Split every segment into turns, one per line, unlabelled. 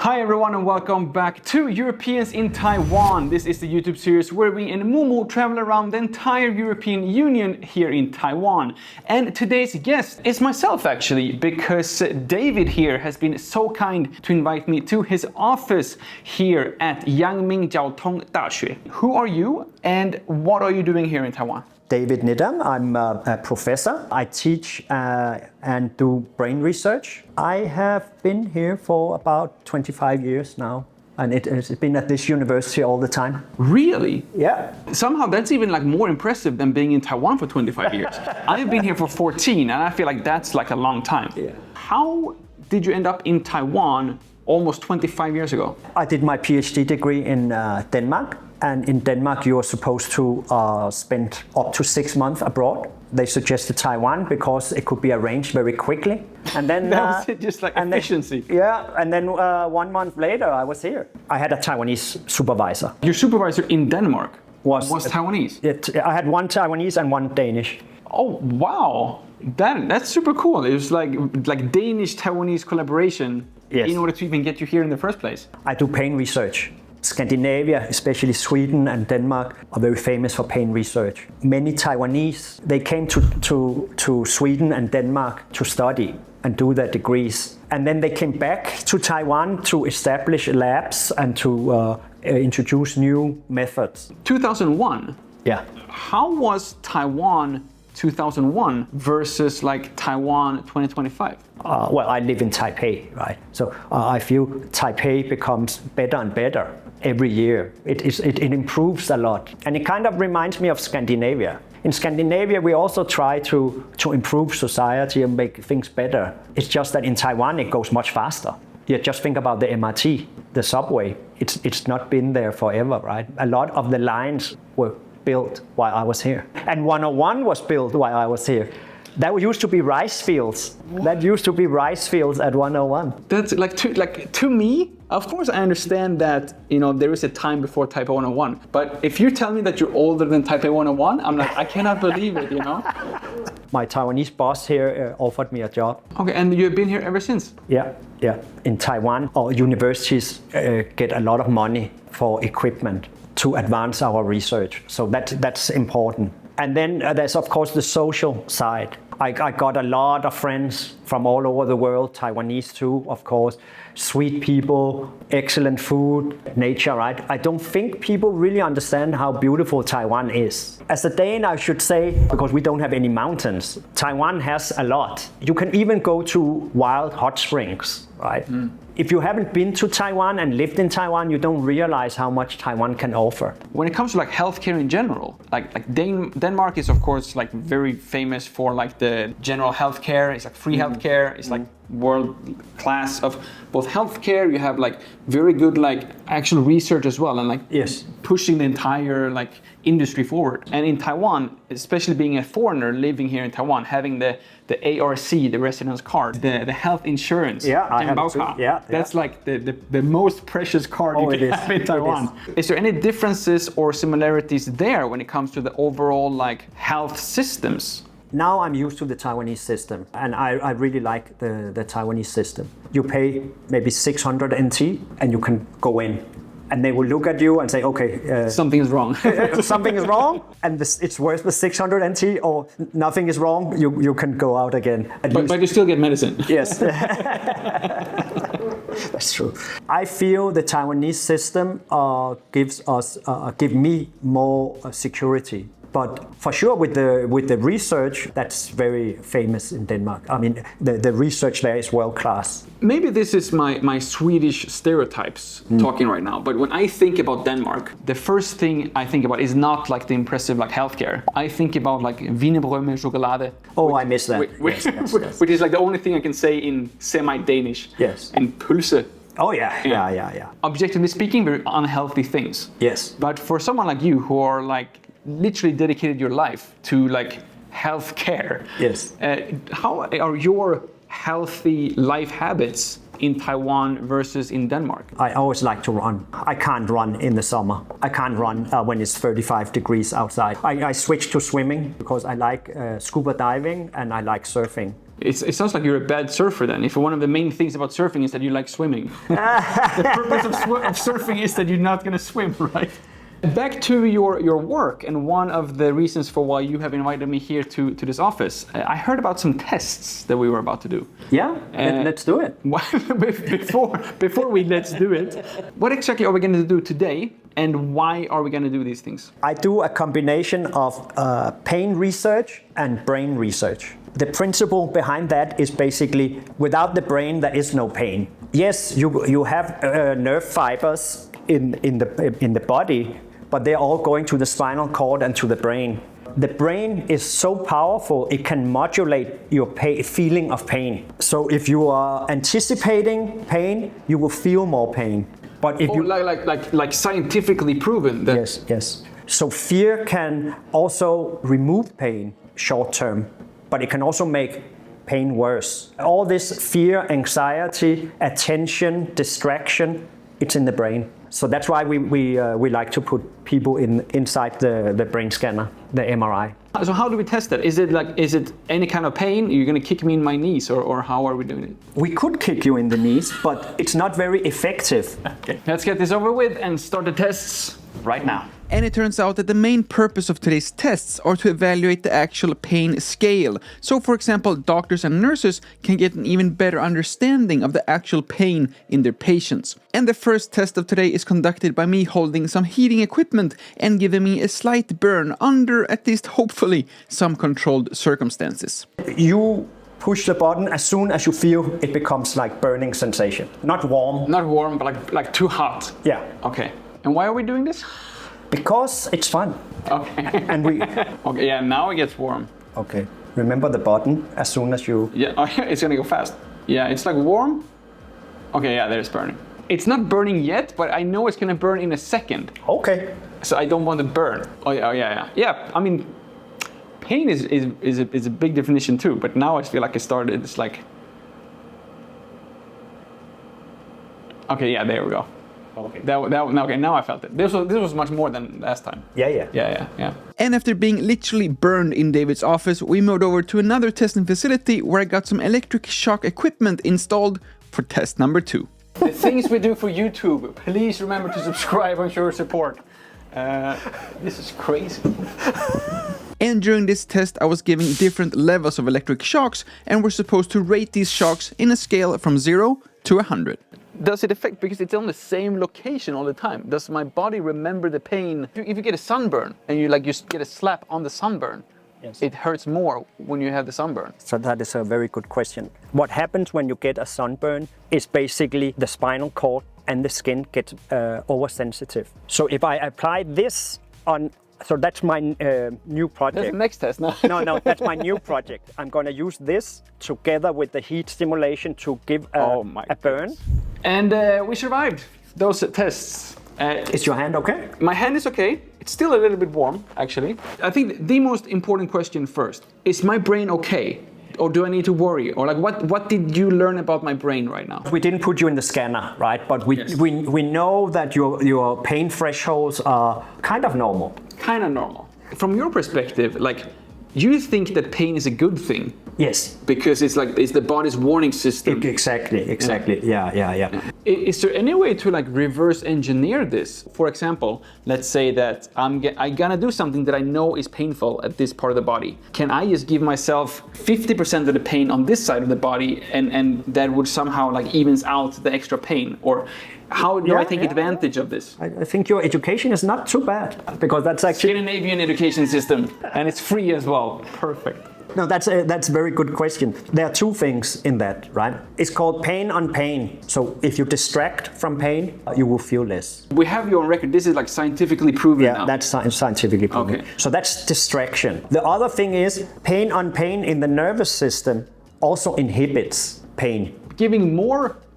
Hi everyone and welcome back to Europeans in Taiwan. This is the YouTube series where we and Mumu travel around the entire European Union here in Taiwan. And today's guest is myself actually, because David here has been so kind to invite me to his office here at Yangming Jiao Tong Daxue. Who are you and what are you doing here in Taiwan?
David Nidam. I'm a professor. I teach and do brain research. I have been here for about 25 years now, and it has been at this university all the time.
Really?
Yeah.
Somehow that's even like more impressive than being in Taiwan for 25 years. I've been here for 14 and I feel like that's like a long time.
Yeah.
How did you end up in Taiwan almost 25 years ago?
I did my PhD degree in Denmark. And in Denmark, you are supposed to spend up to 6 months abroad. They suggested Taiwan because it could be arranged very quickly. And then
that was it, just like efficiency.
And then 1 month later, I was here. I had a Taiwanese supervisor.
Your supervisor in Denmark was Taiwanese?
I had one Taiwanese and one Danish.
Oh, wow. That's super cool. It was like Danish-Taiwanese collaboration.
Yes.
In order to even get you here in the first place.
I do pain research. Scandinavia, especially Sweden and Denmark, are very famous for pain research. Many Taiwanese, they came to Sweden and Denmark to study and do their degrees. And then they came back to Taiwan to establish labs and to introduce new methods.
2001?
Yeah.
How was Taiwan 2001 versus like Taiwan 2025?
Well, I live in Taipei, right? So I feel Taipei becomes better and better every year. It improves a lot. And it kind of reminds me of Scandinavia. In Scandinavia, we also try to improve society and make things better. It's just that in Taiwan, it goes much faster. You just think about the MRT, the subway. It's not been there forever, right? A lot of the lines were built while I was here. And 101 was built while I was here. That used to be rice fields. What? That used to be rice fields at 101.
That's to me, of course I understand that, there is a time before Taipei 101. But if you tell me that you're older than Taipei 101, I'm like, I cannot believe it,
My Taiwanese boss here offered me a job.
Okay, and you've been here ever since?
Yeah. In Taiwan, our universities get a lot of money for equipment to advance our research. So that's important. And then there's, of course, the social side. I got a lot of friends from all over the world, Taiwanese too, of course. Sweet people, excellent food, nature, right? I don't think people really understand how beautiful Taiwan is. As a Dane, I should say, because we don't have any mountains, Taiwan has a lot. You can even go to wild hot springs, right? Mm. If you haven't been to Taiwan and lived in Taiwan, you don't realize how much Taiwan can offer. When
it comes to like healthcare in general, like Denmark is of course like very famous for like the general healthcare. It's like free healthcare. It's like world class of both healthcare. You have like very good like actual research as well, and like pushing the entire like industry forward. And in Taiwan, especially being a foreigner living here in Taiwan, having the ARC, the residence card, the health insurance, that's like the most precious card you can have in Taiwan. Is there any differences or similarities there when it comes to the overall like health systems?
Now I'm used to the Taiwanese system, and I really like the Taiwanese system. You pay maybe 600 NT and you can go in. And they will look at you and say, okay,
something is wrong.
Something is wrong, and it's worth the 600 NT, or nothing is wrong, you can go out again.
But you still get medicine.
Yes. That's true. I feel the Taiwanese system give me more security. But for sure, with the research, that's very famous in Denmark. I mean, the research there is world class.
Maybe this is my Swedish stereotypes talking right now. But when I think about Denmark, the first thing I think about is not like the impressive like healthcare. I think about like wienerbrød med chokolade.
Oh, I miss that.
Which is like the only thing I can say in semi-Danish.
Yes.
And pølse.
Oh yeah.
Objectively speaking, very unhealthy things.
Yes.
But for someone like you who are like literally dedicated your life to like healthcare.
Yes.
How are your healthy life habits in Taiwan versus in Denmark?
I always like to run. I can't run in the summer. I can't run when it's 35 degrees outside. I switched to swimming because I like scuba diving and I like surfing.
It sounds like you're a bad surfer then. If one of the main things about surfing is that you like swimming. The purpose of surfing is that you're not going to swim, right? Back to your work, and one of the reasons for why you have invited me here to this office. I heard about some tests that we were about to do.
Yeah, let's do it.
Before let's do it, what exactly are we going to do today, and why are we going to do these things?
I do a combination of pain research and brain research. The principle behind that is basically, without the brain, there is no pain. Yes, you have nerve fibers in the body, but they're all going to the spinal cord and to the brain. The brain is so powerful, it can modulate your feeling of pain. So if you are anticipating pain, you will feel more pain. But if
like scientifically proven that.
Yes. So fear can also remove pain short term, but it can also make pain worse. All this fear, anxiety, attention, distraction, it's in the brain. So that's why we like to put people inside the brain scanner, the MRI.
So how do we test that? Is it any kind of pain? You're going to kick me in my knees, or how are we doing it?
We could kick you in the knees, but it's not very effective.
Okay, let's get this over with and start the tests right now.
And it turns out that the main purpose of today's tests are to evaluate the actual pain scale. So for example, doctors and nurses can get an even better understanding of the actual pain in their patients. And the first test of today is conducted by me holding some heating equipment and giving me a slight burn under, at least hopefully, some controlled circumstances.
You push the button as soon as you feel it becomes like burning sensation. Not warm.
Not warm, but like too hot.
Yeah.
Okay. And why are we doing this?
Because it's fun.
Okay.
And we.
Okay. Yeah. Now it gets warm.
Okay. Remember the button as soon as you.
Yeah. Oh, yeah. It's gonna go fast. Yeah. It's like warm. Okay. Yeah. There's burning. It's not burning yet, but I know it's gonna burn in a second.
Okay.
So I don't want to burn. Oh yeah. Oh yeah. Yeah. I mean, pain is a big definition too. But now I feel like it started. It's like. Okay. Yeah. There we go. Okay. Okay, now I felt it. This was much more than last time. Yeah.
And after being literally burned in David's office, we moved over to another testing facility where I got some electric shock equipment installed for test number 2.
The things we do for YouTube, please remember to subscribe and show your support. This is crazy.
And during this test I was giving different levels of electric shocks, and we're supposed to rate these shocks in a scale from 0 to 100.
Does it affect, because it's on the same location all the time, does my body remember the pain? If you get a sunburn and you get a slap on the sunburn, yes, it hurts more when you have the sunburn.
So that is a very good question. What happens when you get a sunburn is basically the spinal cord and the skin get oversensitive. So if I apply this on, so that's my new project.
That's the next test now.
No, that's my new project. I'm going to use this together with the heat stimulation to give a burn.
And we survived those tests.
Is your hand okay?
My hand is okay. It's still a little bit warm, actually. I think the most important question first, is my brain okay? Or do I need to worry? Or like, what did you learn about my brain right now?
We didn't put you in the scanner, right? But we know that your pain thresholds are kind of normal.
Kind of normal. From your perspective, like, you think that pain is a good thing?
Yes.
Because it's the body's warning system.
Exactly. Yeah.
Is there any way to like reverse engineer this? For example, let's say that I'm gonna do something that I know is painful at this part of the body. Can I just give myself 50% of the pain on this side of the body, and that would somehow like evens out the extra pain? Or how do I take advantage of this?
I think your education is not too bad, because that's actually
Scandinavian education system, and it's free as well. Perfect.
No, that's a very good question. There are two things in that, right? It's called pain on pain. So if you distract from pain, you will feel less.
We have you on record. This is like scientifically proven now.
Yeah, that's scientifically proven.
Okay.
So that's distraction. The other thing is pain on pain in the nervous system also inhibits pain.
Giving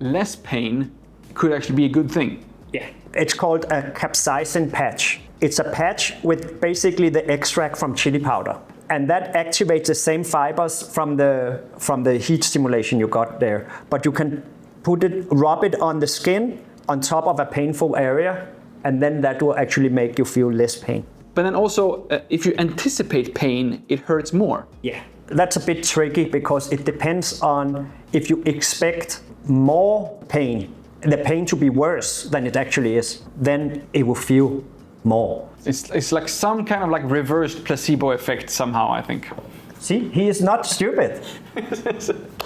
less pain could actually be a good thing.
Yeah. It's called a capsaicin patch. It's a patch with basically the extract from chili powder. And that activates the same fibers from the heat stimulation you got there. But you can rub it on the skin on top of a painful area, and then that will actually make you feel less pain.
But then also, if you anticipate pain, it hurts more.
Yeah. That's a bit tricky because it depends on if you expect more pain, the pain to be worse than it actually is, then it will feel more.
It's like some kind of like reversed placebo effect somehow, I think.
See, he is not stupid.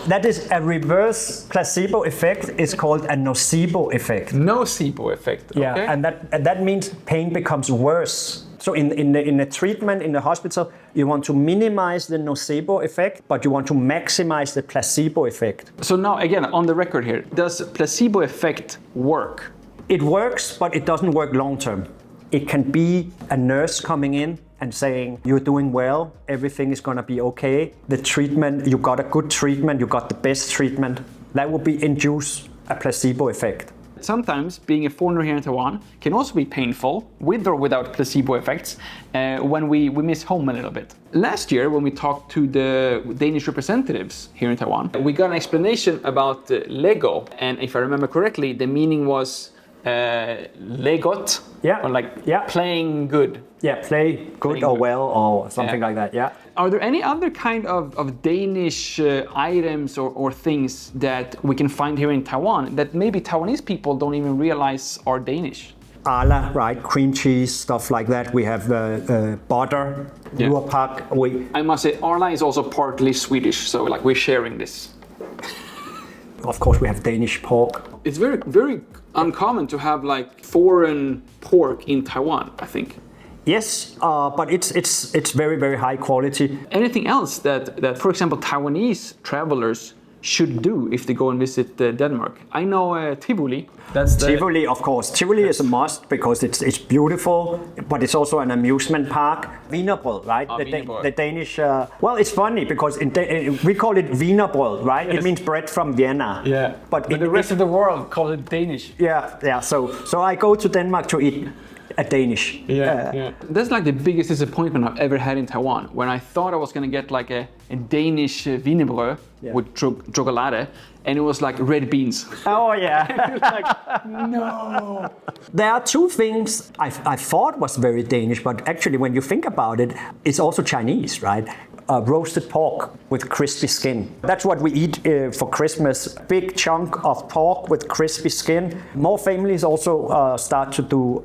That is a reverse placebo effect. It's called a nocebo effect.
Nocebo effect.
Yeah,
Okay.
and that means pain becomes worse. So in the treatment in the hospital, you want to minimize the nocebo effect, but you want to maximize the placebo effect.
So now again, on the record here, does placebo effect work?
It works, but it doesn't work long term. It can be a nurse coming in and saying, you're doing well, everything is gonna be okay. The treatment, you got a good treatment, you got the best treatment. That will induce a placebo effect.
Sometimes being a foreigner here in Taiwan can also be painful, with or without placebo effects, when we miss home a little bit. Last year, when we talked to the Danish representatives here in Taiwan, we got an explanation about Lego. And if I remember correctly, the meaning was legot, or like playing good.
Yeah, play good or well or something like that, yeah.
Are there any other kind of Danish items or things that we can find here in Taiwan that maybe Taiwanese people don't even realize are Danish?
Arla, right? Cream cheese, stuff like that. We have butter, Lurpak.
I must say, Arla is also partly Swedish, so like we're sharing this.
Of course, we have Danish pork.
It's very, very uncommon to have like foreign pork in Taiwan, I think.
Yes, but it's very, very high quality.
Anything else that for example, Taiwanese travelers should do if they go and visit Denmark? I know Tivoli.
Tivoli, of course. Tivoli is a must because it's beautiful, but it's also an amusement park. Wienerbrød, right? The Danish. Well, it's funny because we call it Wienerbrød, right? Yes. It means bread from Vienna.
Yeah. But the rest of the world calls it Danish.
Yeah. So I go to Denmark to eat a Danish.
Yeah. That's like the biggest disappointment I've ever had in Taiwan. When I thought I was gonna get like a Danish wienerbrød with chocolate, and it was like red beans.
Oh yeah.
Like, no.
There are two things I thought was very Danish, but actually when you think about it, it's also Chinese, right? Roasted pork with crispy skin. That's what we eat for Christmas. Big chunk of pork with crispy skin. More families also start to do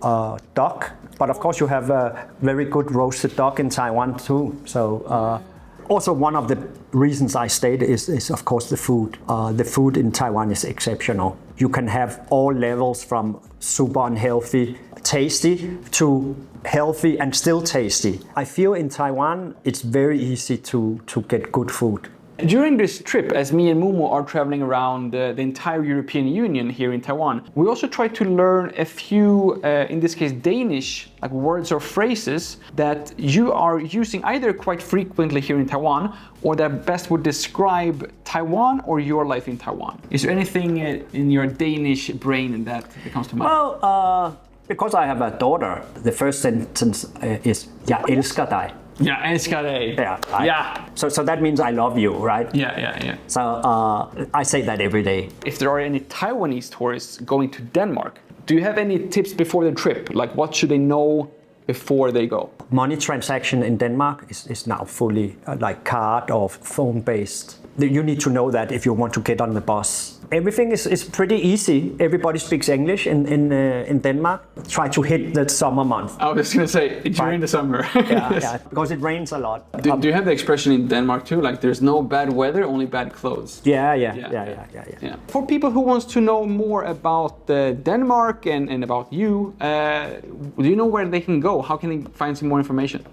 duck, but of course you have a very good roasted duck in Taiwan too. So also one of the reasons I stayed is of course the food. The food in Taiwan is exceptional. You can have all levels from super unhealthy, tasty to healthy and still tasty. I feel in Taiwan it's very easy to get good food.
During this trip, as me and Momo are traveling around the entire European Union here in Taiwan, we also try to learn a few, in this case Danish, like words or phrases that you are using either quite frequently here in Taiwan or that best would describe Taiwan or your life in Taiwan. Is there anything in your Danish brain that comes to mind?
Well, because I have a daughter, the first sentence is "Jeg elsker dig."
Yeah, elsker dig.
Yeah. So that means I love you, right?
Yeah.
So I say that every day.
If there are any Taiwanese tourists going to Denmark, do you have any tips before the trip? Like what should they know before they go?
Money transaction in Denmark is now fully like card or phone based. You need to know that if you want to get on the bus. Everything is pretty easy. Everybody speaks English in Denmark. Try to hit the summer month.
I was going to say, during the summer.
Yeah, because it rains a lot.
Do you have the expression in Denmark too? Like there's no bad weather, only bad clothes.
Yeah.
For people who wants to know more about Denmark and about you, do you know where they can go? How can they find some more information?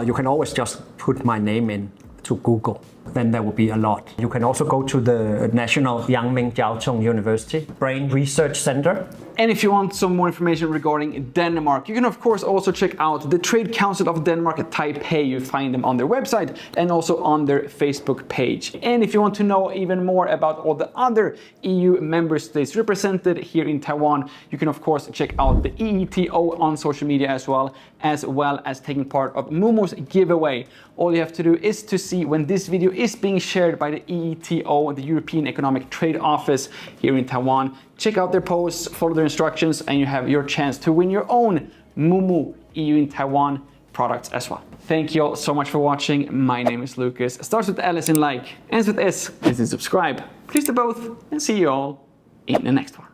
You can always just put my name in to Google. Then there will be a lot. You can also go to the National Yangming Jiao Tong University Brain Research Center.
And if you want some more information regarding Denmark, you can of course also check out the Trade Council of Denmark at Taipei. You find them on their website and also on their Facebook page. And if you want to know even more about all the other EU member states represented here in Taiwan, you can of course check out the EETO on social media as well as taking part of Momo's giveaway. All you have to do is to see when this video is being shared by the EETO, the European Economic Trade Office here in Taiwan. Check out their posts, follow their instructions, and you have your chance to win your own Mumu EU in Taiwan products as well. Thank you all so much for watching. My name is Lucas. Starts with L as in like, ends with S as in subscribe. Please do both, and see you all in the next one.